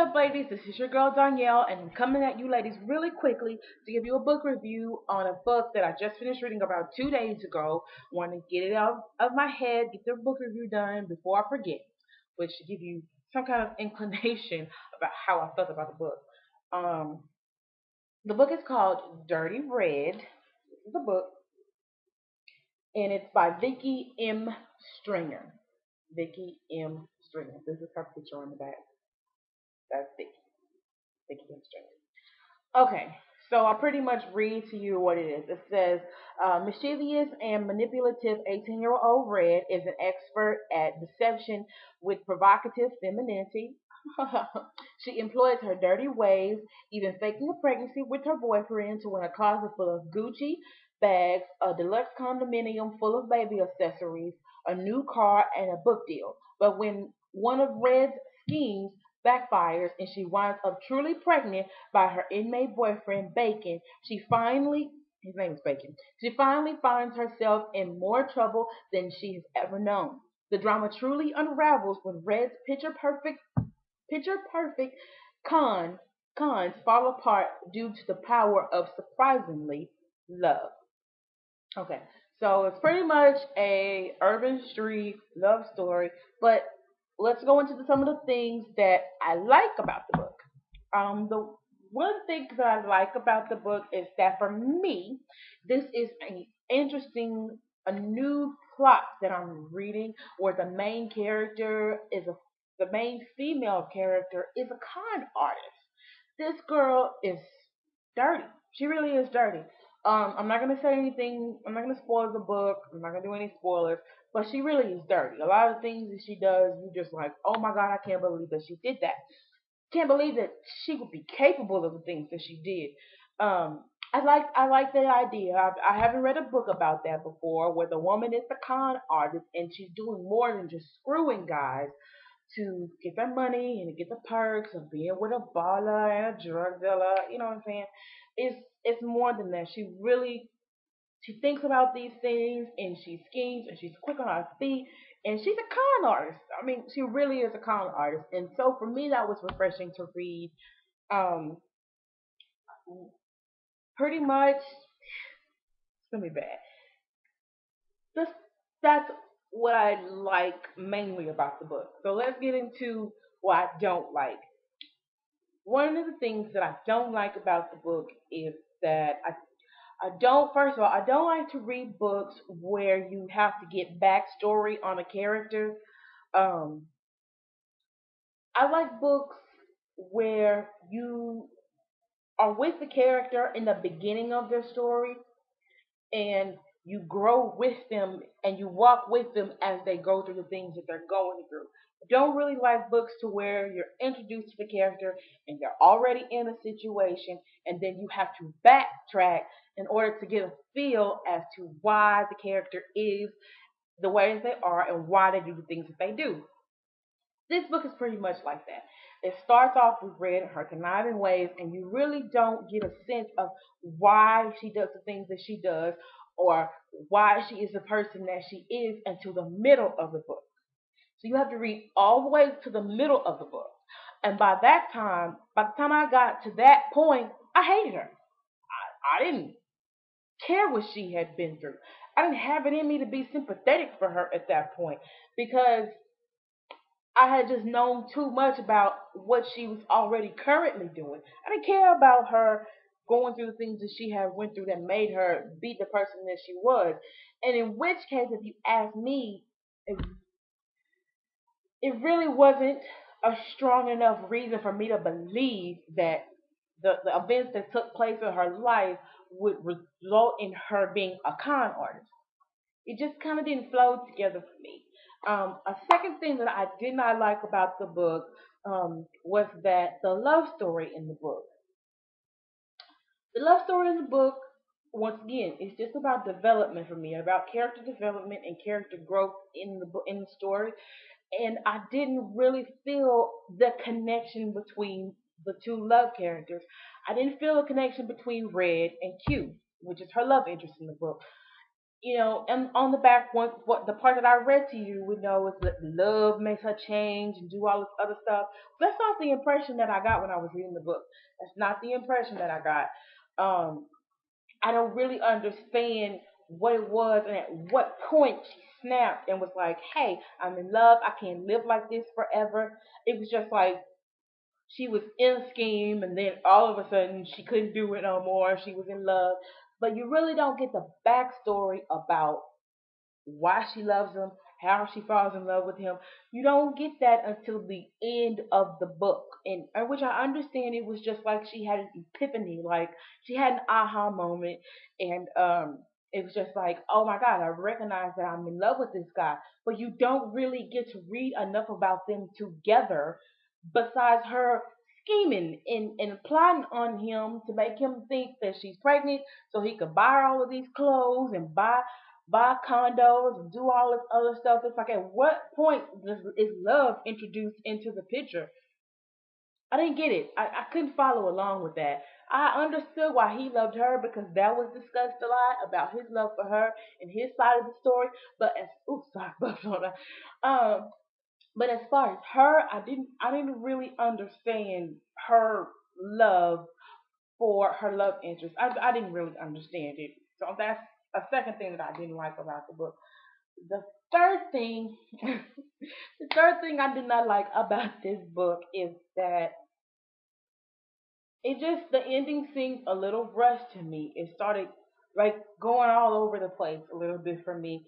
up, ladies? This is your girl Danielle, and I'm coming at you, ladies, really quickly to give you a book review on a book that I just finished reading about 2 days ago. Want to get it out of my head, get the book review done before I forget, which should give you some kind of inclination about how I felt about the book. Um, the book is called Dirty Red. This is a book, and it's by Vickie M. Stringer. Vickie M. Stringer. This is her picture on the back. That's Vickie. Vickie M. Stringer. Okay, so I'll pretty much read to you what it is. It says, mischievous and manipulative 18-year-old Red is an expert at deception with provocative femininity. She employs her dirty ways, even faking a pregnancy with her boyfriend to win a closet full of Gucci bags, a deluxe condominium full of baby accessories, a new car, and a book deal. But when one of Red's schemes backfires and she winds up truly pregnant by her inmate boyfriend Bacon, his name is Bacon, she finally finds herself in more trouble than she has ever known. The drama truly unravels when Red's picture perfect cons fall apart due to the power of surprisingly love. Okay, so it's pretty much a urban street love story, but let's go into some of the things that I like about the book. The one thing that I like about the book is that for me, this is a new plot that I'm reading, where the main female character is a con artist. This girl is dirty. She really is dirty. I'm not gonna say anything. I'm not gonna spoil the book. I'm not gonna do any spoilers. But she really is dirty. A lot of things that she does, you just like, oh my god, I can't believe that she did that. Can't believe that she would be capable of the things that she did. I like that idea. I haven't read a book about that before, where the woman is the con artist and she's doing more than just screwing guys to get their money and to get the perks of being with a baller and a drug dealer. You know what I'm saying? It's more than that. She thinks about these things and she schemes and she's quick on her feet and she's a con artist. I mean, she really is a con artist. And so for me, that was refreshing to read. Um, Pretty much, it's gonna be bad. This that's what I like mainly about the book. So let's get into what I don't like. One of the things that I don't like about the book is that I don't, first of all, I don't like to read books where you have to get backstory on a character. Um, I like books where you are with the character in the beginning of their story and you grow with them and you walk with them as they go through the things that they're going through. I don't really like books to where you're introduced to the character and they're already in a situation and then you have to backtrack in order to get a feel as to why the character is the way that they are and why they do the things that they do. This book is pretty much like that. It starts off with Red and her conniving ways, and you really don't get a sense of why she does the things that she does or why she is the person that she is until the middle of the book. So you have to read all the way to the middle of the book. And by the time I got to that point, I hated her. I didn't care what she had been through. I didn't have it in me to be sympathetic for her at that point because I had just known too much about what she was already currently doing. I didn't care about her going through the things that she had went through that made her be the person that she was. And in which case, if you ask me, it really wasn't a strong enough reason for me to believe that the events that took place in her life would result in her being a con artist. It just kind of didn't flow together for me. A second thing that I did not like about the book was that the love story in the book. The love story in the book, once again, is just about development for me, about character development and character growth in the book, in the story. And I didn't really feel the connection between the two love characters. I didn't feel a connection between Red and Q, which is her love interest in the book. And on the back, what the part that I read to you would know is that love makes her change and do all this other stuff. That's not the impression that I got when I was reading the book. That's not the impression that I got. Um, I don't really understand what it was and at what point she snapped and was like, "Hey, I'm in love. I can't live like this forever." It was just like she was in a scheme, and then all of a sudden she couldn't do it no more. She was in love, but you really don't get the backstory about why she loves him, how she falls in love with him. You don't get that until the end of the book, and which I understand it was just like she had an epiphany, like she had an aha moment, and it was just like, oh my God, I recognize that I'm in love with this guy. But you don't really get to read enough about them together, besides her scheming and plotting on him to make him think that she's pregnant so he could buy her all of these clothes and buy condos and do all this other stuff. It's like, at what point is love introduced into the picture? I didn't get it. I couldn't follow along with that. I understood why he loved her because that was discussed a lot about his love for her and his side of the story. But as oops, sorry, um, but as far as her, I didn't really understand her love for her love interest. I didn't really understand it. So that's a second thing that I didn't like about the book. The third thing, the third thing I did not like about this book is that it just the ending seemed a little rushed to me. It started like going all over the place a little bit for me.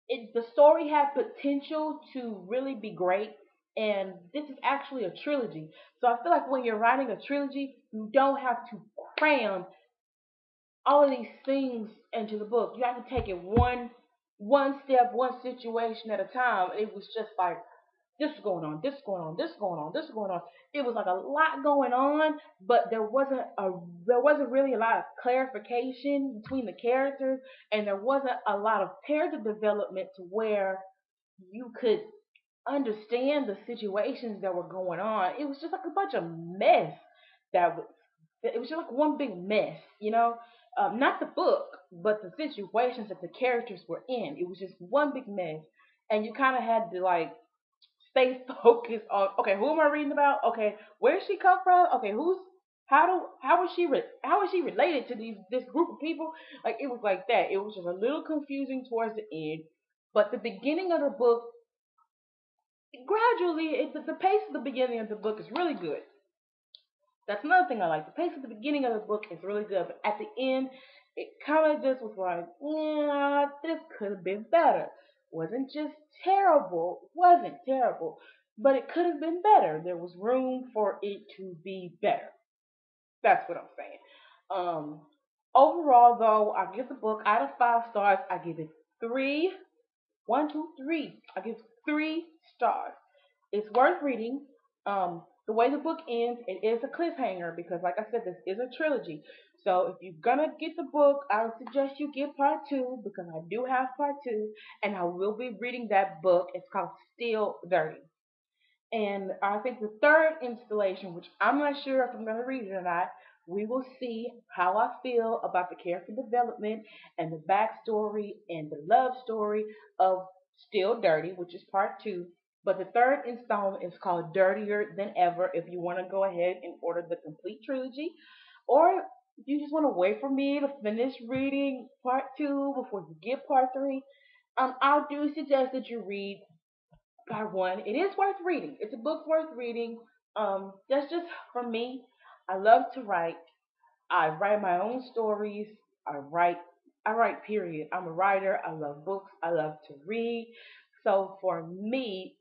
The story had potential to really be great, and this is actually a trilogy. So I feel like when you're writing a trilogy, you don't have to cram all of these things into the book. You have to take it one step, one situation at a time. It was just like this is going on, this is going on, this is going on, this is going on. It was like a lot going on, but there wasn't really a lot of clarification between the characters, and there wasn't a lot of character development to where you could understand the situations that were going on. It was just like a bunch of mess that was. It was just like one big mess. Not the book, but the situations that the characters were in. It was just one big mess, and you kind of had to like stay focused on, okay, who am I reading about? Okay, where does she come from? Okay, how is she related to this group of people? Like it was like that. It was just a little confusing towards the end, but the beginning of the book gradually the pace of the beginning of the book is really good. That's another thing I like. The pace at the beginning of the book is really good, but at the end, it kind of just was like, yeah, this could have been better. Wasn't just terrible, wasn't terrible, but it could have been better. There was room for it to be better. That's what I'm saying. Um, Overall, though, I give the book out of 5 stars. I give it three, one, two, three. I give 3 stars. It's worth reading. The way the book ends, it is a cliffhanger because, like I said, this is a trilogy. So if you're gonna get the book, I would suggest you get part two because I do have part two, and I will be reading that book. It's called Still Dirty. And I think the third installation, which I'm not sure if I'm going to read it or not, we will see how I feel about the character development and the backstory and the love story of Still Dirty, which is part two. But the third installment is called Dirtier Than Ever if you want to go ahead and order the complete trilogy. Or if you just want to wait for me to finish reading part two before you get part three, I do suggest that you read part one. It is worth reading. It's a book worth reading. That's just for me. I love to write. I write my own stories. I write. I write. Period. I'm a writer. I love books. I love to read. So for me,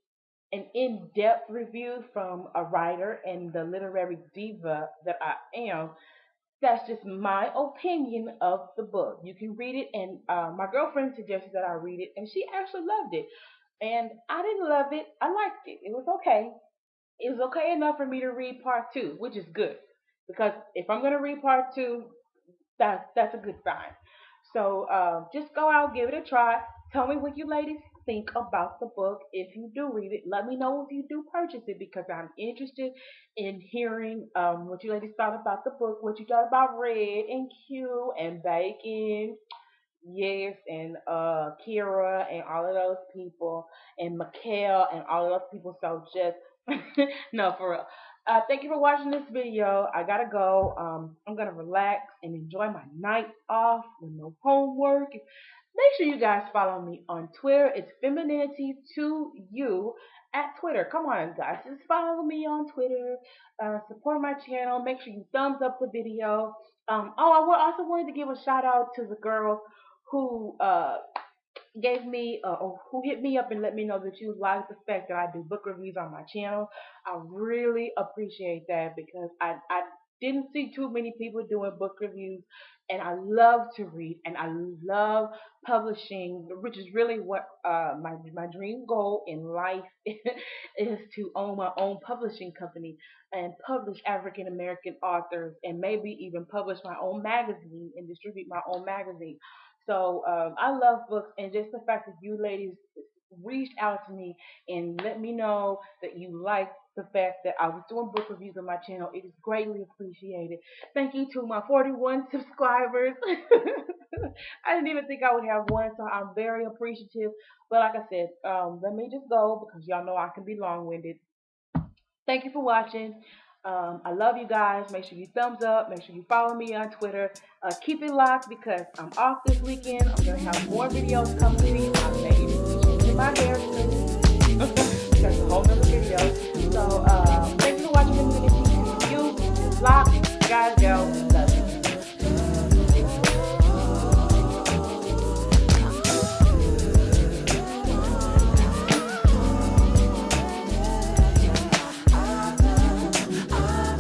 an in-depth review from a writer and the literary diva that I am. That's just my opinion of the book. You can read it, and my girlfriend suggested that I read it, and she actually loved it. And I didn't love it. I liked it. It was okay. It was okay enough for me to read part two, which is good. Because if I'm gonna read part two, that's a good sign. So just go out, give it a try. Tell me what you ladies think about the book. If you do read it, let me know if you do purchase it because I'm interested in hearing what you ladies thought about the book, what you thought about Red and Q and Bacon. Yes, and Kira and all of those people, and Mikhail and all of those people. So just no, for real. Thank you for watching this video. I gotta go. I'm gonna relax and enjoy my night off with no homework. Make sure you guys follow me on Twitter. It's femininity to you at Twitter. Come on, guys, just follow me on Twitter. Support my channel. Make sure you thumbs up the video. Also wanted to give a shout out to the girl who gave me or who hit me up and let me know that you like the fact that I do book reviews on my channel. I really appreciate that because I didn't see too many people doing book reviews, and I love to read and I love publishing, which is really what my dream goal in life is, to own my own publishing company and publish African American authors, and maybe even publish my own magazine and distribute my own magazine. So I love books, and just the fact that you ladies reached out to me and let me know that you like the fact that I was doing book reviews on my channel, it is greatly appreciated. Thank you to my 41 subscribers. I didn't even think I would have one, so I'm very appreciative. But like I said, let me just go because y'all know I can be long-winded. Thank you for watching. I love you guys. Make sure you thumbs up. Make sure you follow me on Twitter. Keep it locked because I'm off this weekend. I'm going to have more videos coming to you. I may even be changing my hair soon. That's a whole nother video. So,